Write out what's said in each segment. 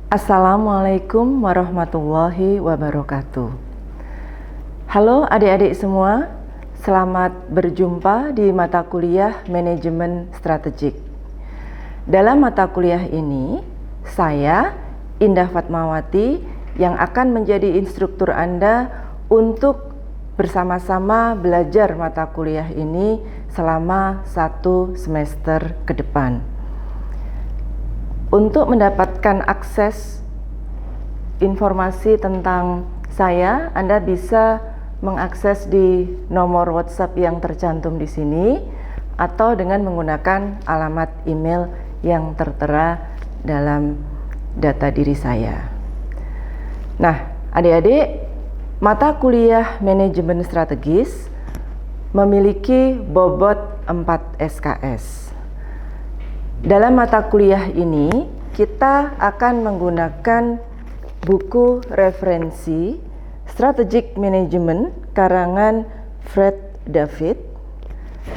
Assalamualaikum warahmatullahi wabarakatuh. Halo adik-adik semua, selamat berjumpa di mata kuliah Manajemen Strategik. Dalam mata kuliah ini, saya, Indah Fatmawati, yang akan menjadi instruktur Anda untuk bersama-sama belajar mata kuliah ini selama 1 semester ke depan. Untuk mendapatkan akses informasi tentang saya, Anda bisa mengakses di nomor WhatsApp yang tercantum di sini atau dengan menggunakan alamat email yang tertera dalam data diri saya. Nah, adik-adik, mata kuliah Manajemen Strategis memiliki bobot 4 SKS. Dalam mata kuliah ini, kita akan menggunakan buku referensi Strategic Management karangan Fred David,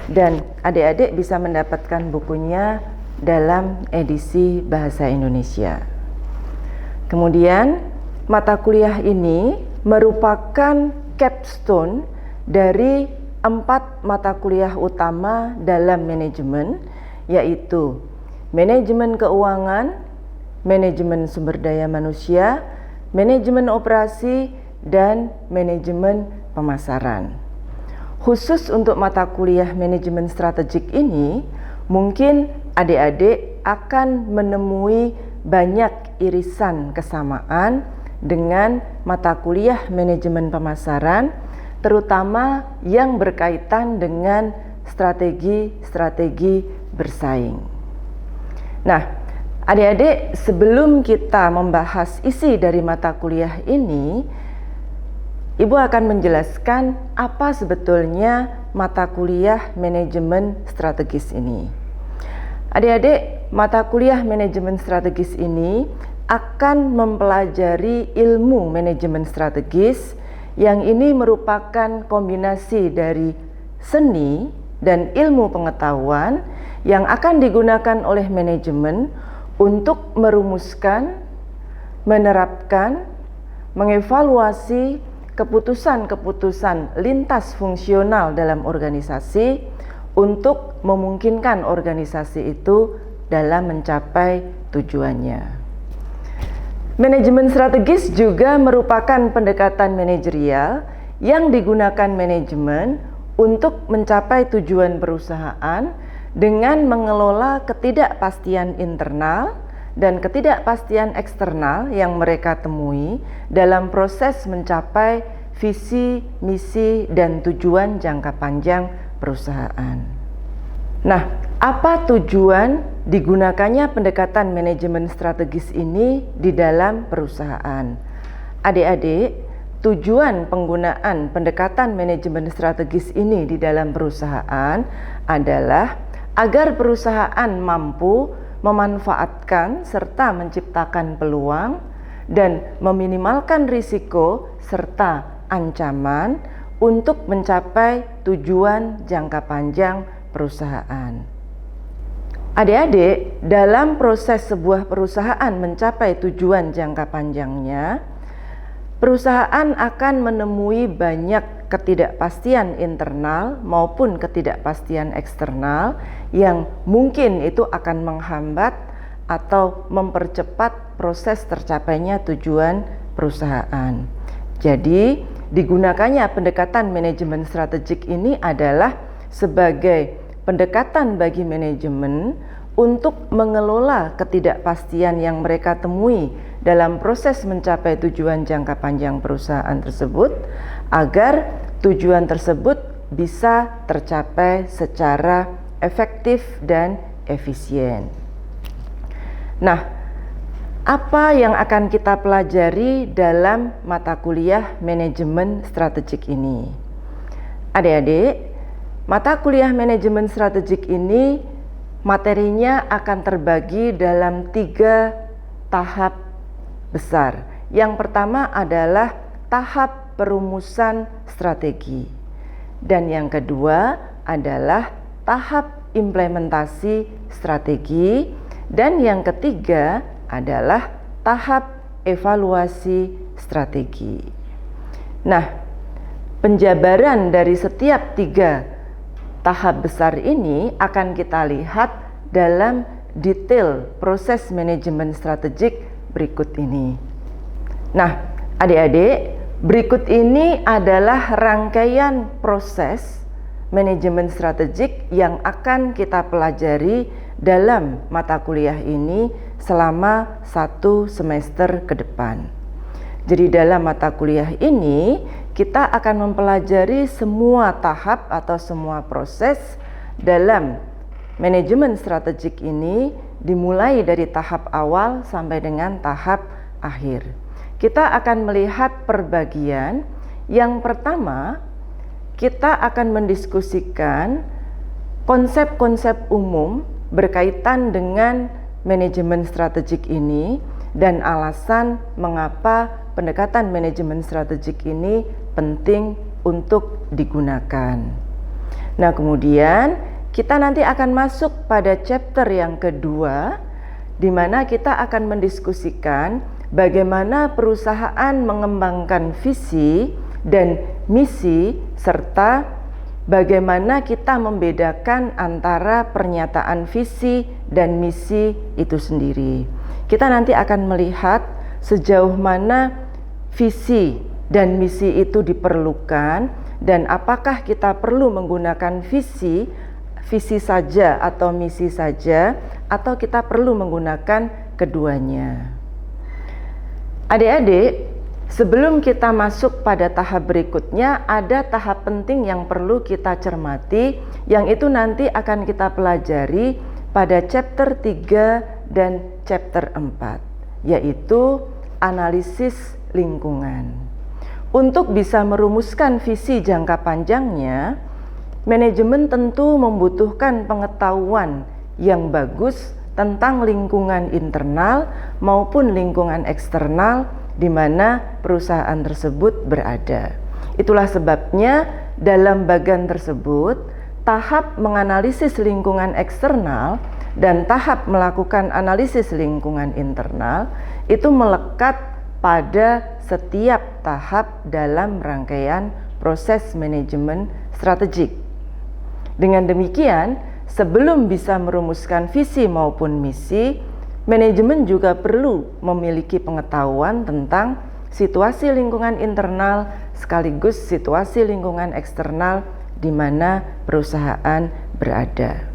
dan adik-adik bisa mendapatkan bukunya dalam edisi Bahasa Indonesia. Kemudian, mata kuliah ini merupakan capstone dari 4 mata kuliah utama dalam manajemen, yaitu Manajemen Keuangan, Manajemen Sumber Daya Manusia, Manajemen Operasi, dan Manajemen Pemasaran. Khusus untuk mata kuliah Manajemen Strategik ini, mungkin adik-adik akan menemui banyak irisan kesamaan dengan mata kuliah Manajemen Pemasaran, terutama yang berkaitan dengan strategi-strategi bersaing. Nah, adik-adik, sebelum kita membahas isi dari mata kuliah ini, Ibu akan menjelaskan apa sebetulnya mata kuliah Manajemen Strategis ini. Adik-adik, mata kuliah Manajemen Strategis ini akan mempelajari ilmu manajemen strategis yang ini merupakan kombinasi dari seni dan ilmu pengetahuan yang akan digunakan oleh manajemen untuk merumuskan, menerapkan, mengevaluasi keputusan-keputusan lintas fungsional dalam organisasi untuk memungkinkan organisasi itu dalam mencapai tujuannya. Manajemen strategis juga merupakan pendekatan manajerial yang digunakan manajemen untuk mencapai tujuan perusahaan dengan mengelola ketidakpastian internal dan ketidakpastian eksternal yang mereka temui dalam proses mencapai visi, misi, dan tujuan jangka panjang perusahaan. Nah, apa tujuan digunakannya pendekatan manajemen strategis ini di dalam perusahaan? Adik-adik, tujuan penggunaan pendekatan manajemen strategis ini di dalam perusahaan adalah agar perusahaan mampu memanfaatkan serta menciptakan peluang dan meminimalkan risiko serta ancaman untuk mencapai tujuan jangka panjang perusahaan. Adik-adik, dalam proses sebuah perusahaan mencapai tujuan jangka panjangnya, perusahaan akan menemui banyak ketidakpastian internal maupun ketidakpastian eksternal yang mungkin itu akan menghambat atau mempercepat proses tercapainya tujuan perusahaan. Jadi, digunakannya pendekatan manajemen strategik ini adalah sebagai pendekatan bagi manajemen untuk mengelola ketidakpastian yang mereka temui dalam proses mencapai tujuan jangka panjang perusahaan tersebut, agar tujuan tersebut bisa tercapai secara efektif dan efisien. Nah, apa yang akan kita pelajari dalam mata kuliah Manajemen Strategik ini? Adik-adik, mata kuliah Manajemen Strategik ini materinya akan terbagi dalam 3 tahap besar. Yang pertama adalah tahap perumusan strategi, dan yang kedua adalah tahap implementasi strategi, dan yang ketiga adalah tahap evaluasi strategi. Nah, penjabaran dari setiap 3 tahap besar ini akan kita lihat dalam detail proses manajemen strategik berikut ini. Nah, adik-adik, berikut ini adalah rangkaian proses manajemen strategik yang akan kita pelajari dalam mata kuliah ini selama 1 semester ke depan. Jadi dalam mata kuliah ini kita akan mempelajari semua tahap atau semua proses dalam manajemen strategik ini, dimulai dari tahap awal sampai dengan tahap akhir. Kita akan melihat perbagian. Yang pertama, kita akan mendiskusikan konsep-konsep umum berkaitan dengan manajemen strategik ini dan alasan mengapa pendekatan manajemen strategik ini penting untuk digunakan. Nah, kemudian kita nanti akan masuk pada chapter yang kedua, di mana kita akan mendiskusikan bagaimana perusahaan mengembangkan visi dan misi, serta bagaimana kita membedakan antara pernyataan visi dan misi itu sendiri. Kita nanti akan melihat sejauh mana visi dan misi itu diperlukan dan apakah kita perlu menggunakan visi saja atau misi saja, atau kita perlu menggunakan keduanya. Adik-adik, sebelum kita masuk pada tahap berikutnya, ada tahap penting yang perlu kita cermati, yang itu nanti akan kita pelajari pada chapter 3 dan chapter 4, yaitu analisis lingkungan. Untuk bisa merumuskan visi jangka panjangnya, manajemen tentu membutuhkan pengetahuan yang bagus tentang lingkungan internal maupun lingkungan eksternal di mana perusahaan tersebut berada. Itulah sebabnya dalam bagian tersebut, tahap menganalisis lingkungan eksternal dan tahap melakukan analisis lingkungan internal itu melekat pada setiap tahap dalam rangkaian proses manajemen strategik. Dengan demikian, sebelum bisa merumuskan visi maupun misi, manajemen juga perlu memiliki pengetahuan tentang situasi lingkungan internal sekaligus situasi lingkungan eksternal di mana perusahaan berada.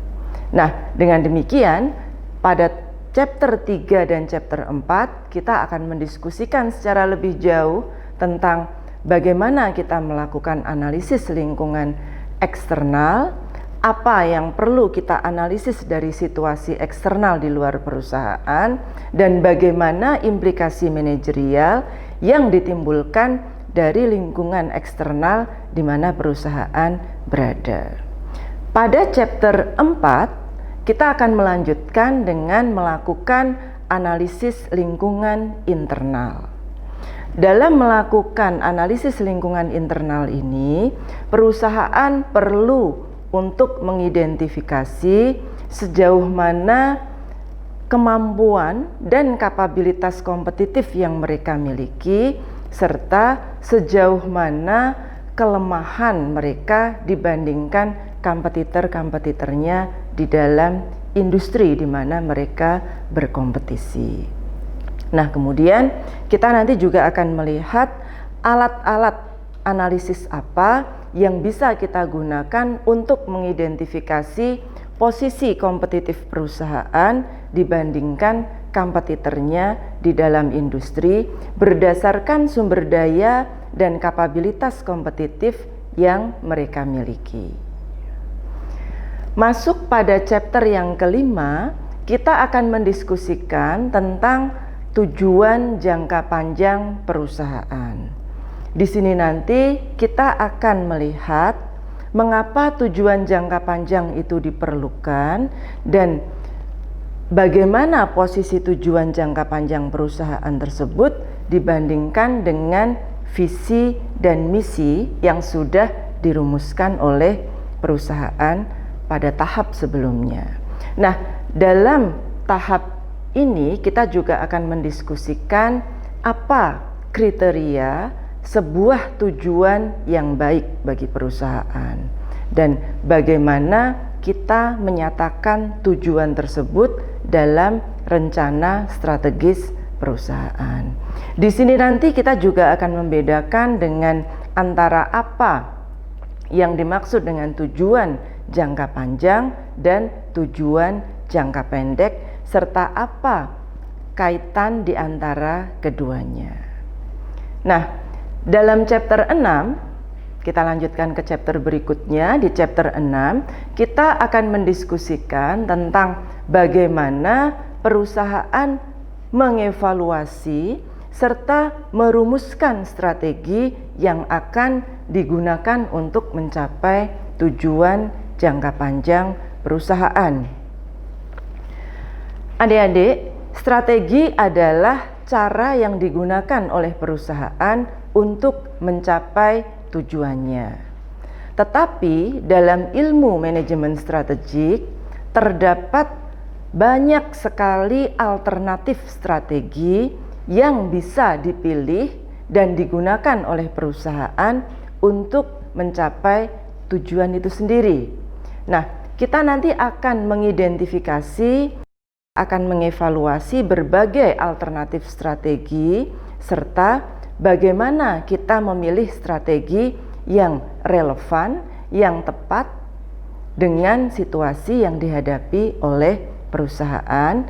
Nah, dengan demikian, pada chapter 3 dan chapter 4 kita akan mendiskusikan secara lebih jauh tentang bagaimana kita melakukan analisis lingkungan eksternal, apa yang perlu kita analisis dari situasi eksternal di luar perusahaan, dan bagaimana implikasi manajerial yang ditimbulkan dari lingkungan eksternal di mana perusahaan berada. Pada chapter 4, kita akan melanjutkan dengan melakukan analisis lingkungan internal. Dalam melakukan analisis lingkungan internal ini, perusahaan perlu untuk mengidentifikasi sejauh mana kemampuan dan kapabilitas kompetitif yang mereka miliki, serta sejauh mana kelemahan mereka dibandingkan kompetitor-kompetitornya di dalam industri di mana mereka berkompetisi. Nah, kemudian kita nanti juga akan melihat alat-alat analisis apa yang bisa kita gunakan untuk mengidentifikasi posisi kompetitif perusahaan dibandingkan kompetitornya di dalam industri berdasarkan sumber daya dan kapabilitas kompetitif yang mereka miliki. Masuk pada chapter yang kelima, kita akan mendiskusikan tentang tujuan jangka panjang perusahaan. Di sini nanti kita akan melihat mengapa tujuan jangka panjang itu diperlukan dan bagaimana posisi tujuan jangka panjang perusahaan tersebut dibandingkan dengan visi dan misi yang sudah dirumuskan oleh perusahaan pada tahap sebelumnya. Nah, dalam tahap ini kita juga akan mendiskusikan apa kriteria sebuah tujuan yang baik bagi perusahaan dan bagaimana kita menyatakan tujuan tersebut dalam rencana strategis perusahaan. Di sini nanti kita juga akan membedakan dengan antara apa yang dimaksud dengan tujuan jangka panjang dan tujuan jangka pendek, serta apa kaitan di antara keduanya. Nah, dalam chapter 6, kita lanjutkan ke chapter berikutnya. Di chapter 6, kita akan mendiskusikan tentang bagaimana perusahaan mengevaluasi serta merumuskan strategi yang akan digunakan untuk mencapai tujuan jangka panjang perusahaan. Adik-adik, strategi adalah cara yang digunakan oleh perusahaan untuk mencapai tujuannya. Tetapi dalam ilmu manajemen strategik terdapat banyak sekali alternatif strategi yang bisa dipilih dan digunakan oleh perusahaan untuk mencapai tujuan itu sendiri. Nah, kita nanti akan mengidentifikasi, akan mengevaluasi berbagai alternatif strategi serta bagaimana kita memilih strategi yang relevan, yang tepat dengan situasi yang dihadapi oleh perusahaan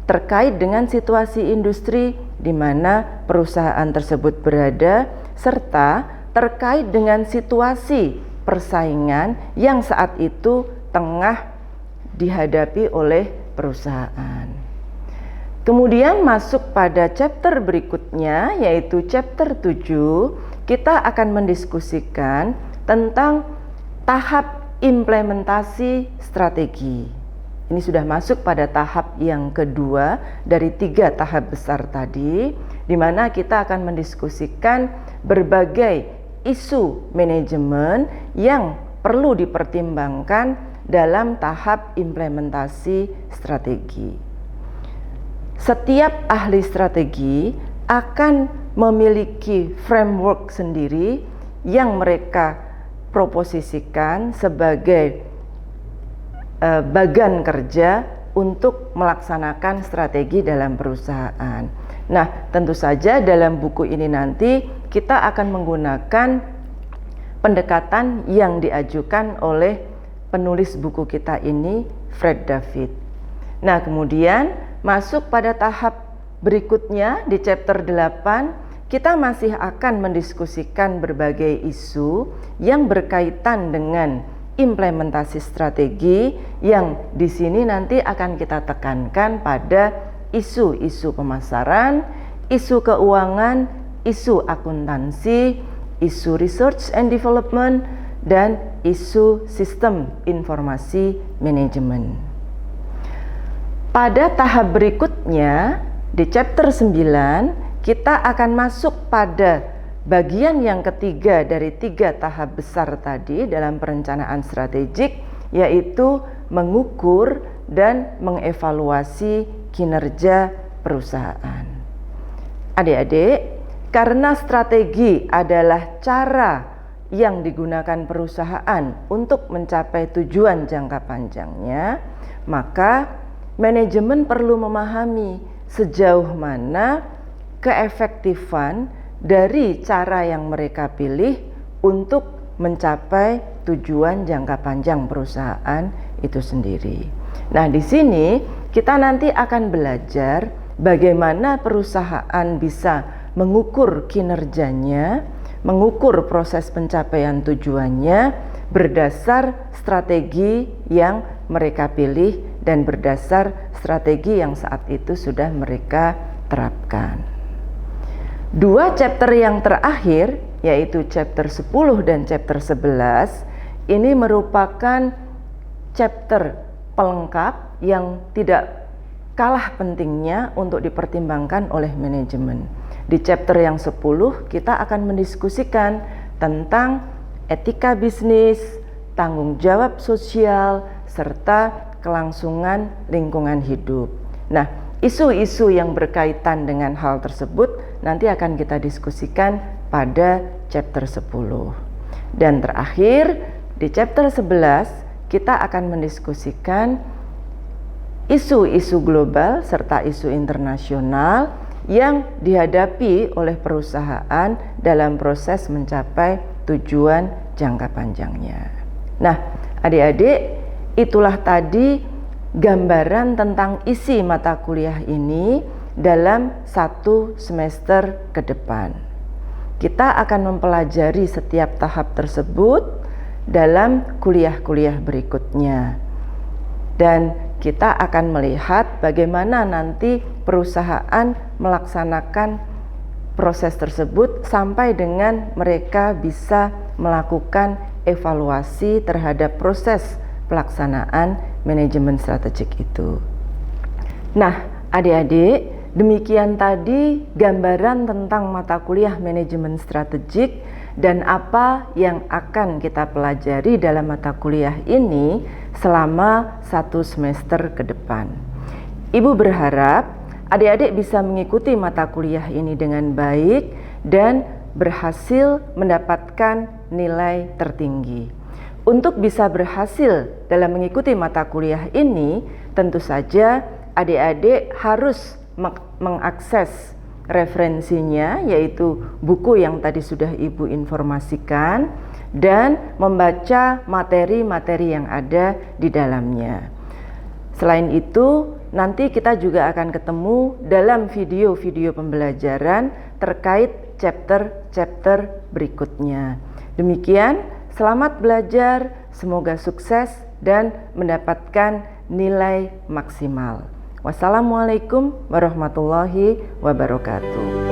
terkait dengan situasi industri di mana perusahaan tersebut berada serta terkait dengan situasi persaingan yang saat itu tengah dihadapi oleh perusahaan. Kemudian masuk pada chapter berikutnya, yaitu chapter 7, kita akan mendiskusikan tentang tahap implementasi strategi. Ini sudah masuk pada tahap yang kedua dari 3 tahap besar tadi, di mana kita akan mendiskusikan berbagai isu manajemen yang perlu dipertimbangkan dalam tahap implementasi strategi. Setiap ahli strategi akan memiliki framework sendiri yang mereka proposisikan sebagai bagan kerja untuk melaksanakan strategi dalam perusahaan. Nah, tentu saja dalam buku ini nanti kita akan menggunakan pendekatan yang diajukan oleh penulis buku kita ini, Fred David. Nah, kemudian masuk pada tahap berikutnya di chapter 8, kita masih akan mendiskusikan berbagai isu yang berkaitan dengan implementasi strategi yang di sini nanti akan kita tekankan pada isu-isu pemasaran, isu keuangan, isu akuntansi, isu research and development, dan isu sistem informasi manajemen. Pada tahap berikutnya di chapter 9 kita akan masuk pada bagian yang ketiga dari 3 tahap besar tadi dalam perencanaan strategik, yaitu mengukur dan mengevaluasi kinerja perusahaan. Adik-adik, karena strategi adalah cara yang digunakan perusahaan untuk mencapai tujuan jangka panjangnya, maka manajemen perlu memahami sejauh mana keefektifan dari cara yang mereka pilih untuk mencapai tujuan jangka panjang perusahaan itu sendiri. Nah, di sini kita nanti akan belajar bagaimana perusahaan bisa mengukur kinerjanya, mengukur proses pencapaian tujuannya berdasar strategi yang mereka pilih dan berdasar strategi yang saat itu sudah mereka terapkan. 2 chapter yang terakhir, yaitu chapter 10 dan chapter 11, ini merupakan chapter pelengkap yang tidak kalah pentingnya untuk dipertimbangkan oleh manajemen. Di chapter yang 10 kita akan mendiskusikan tentang etika bisnis, tanggung jawab sosial, serta kelangsungan lingkungan hidup. Nah, isu-isu yang berkaitan dengan hal tersebut nanti akan kita diskusikan pada chapter 10. Dan terakhir, di chapter 11 kita akan mendiskusikan isu-isu global serta isu internasional yang dihadapi oleh perusahaan dalam proses mencapai tujuan jangka panjangnya. Nah, adik-adik, itulah tadi gambaran tentang isi mata kuliah ini dalam 1 semester ke depan. Kita akan mempelajari setiap tahap tersebut dalam kuliah-kuliah berikutnya. Dan kita akan melihat bagaimana nanti perusahaan melaksanakan proses tersebut sampai dengan mereka bisa melakukan evaluasi terhadap proses pelaksanaan manajemen strategik itu. Nah, adik-adik, demikian tadi gambaran tentang mata kuliah manajemen strategik dan apa yang akan kita pelajari dalam mata kuliah ini selama 1 semester ke depan. Ibu berharap adik-adik bisa mengikuti mata kuliah ini dengan baik dan berhasil mendapatkan nilai tertinggi. Untuk bisa berhasil dalam mengikuti mata kuliah ini, tentu saja adik-adik harus mengakses referensinya, yaitu buku yang tadi sudah Ibu informasikan, dan membaca materi-materi yang ada di dalamnya. Selain itu, nanti kita juga akan ketemu dalam video-video pembelajaran terkait chapter-chapter berikutnya. Demikian, selamat belajar, semoga sukses dan mendapatkan nilai maksimal. Wassalamualaikum warahmatullahi wabarakatuh.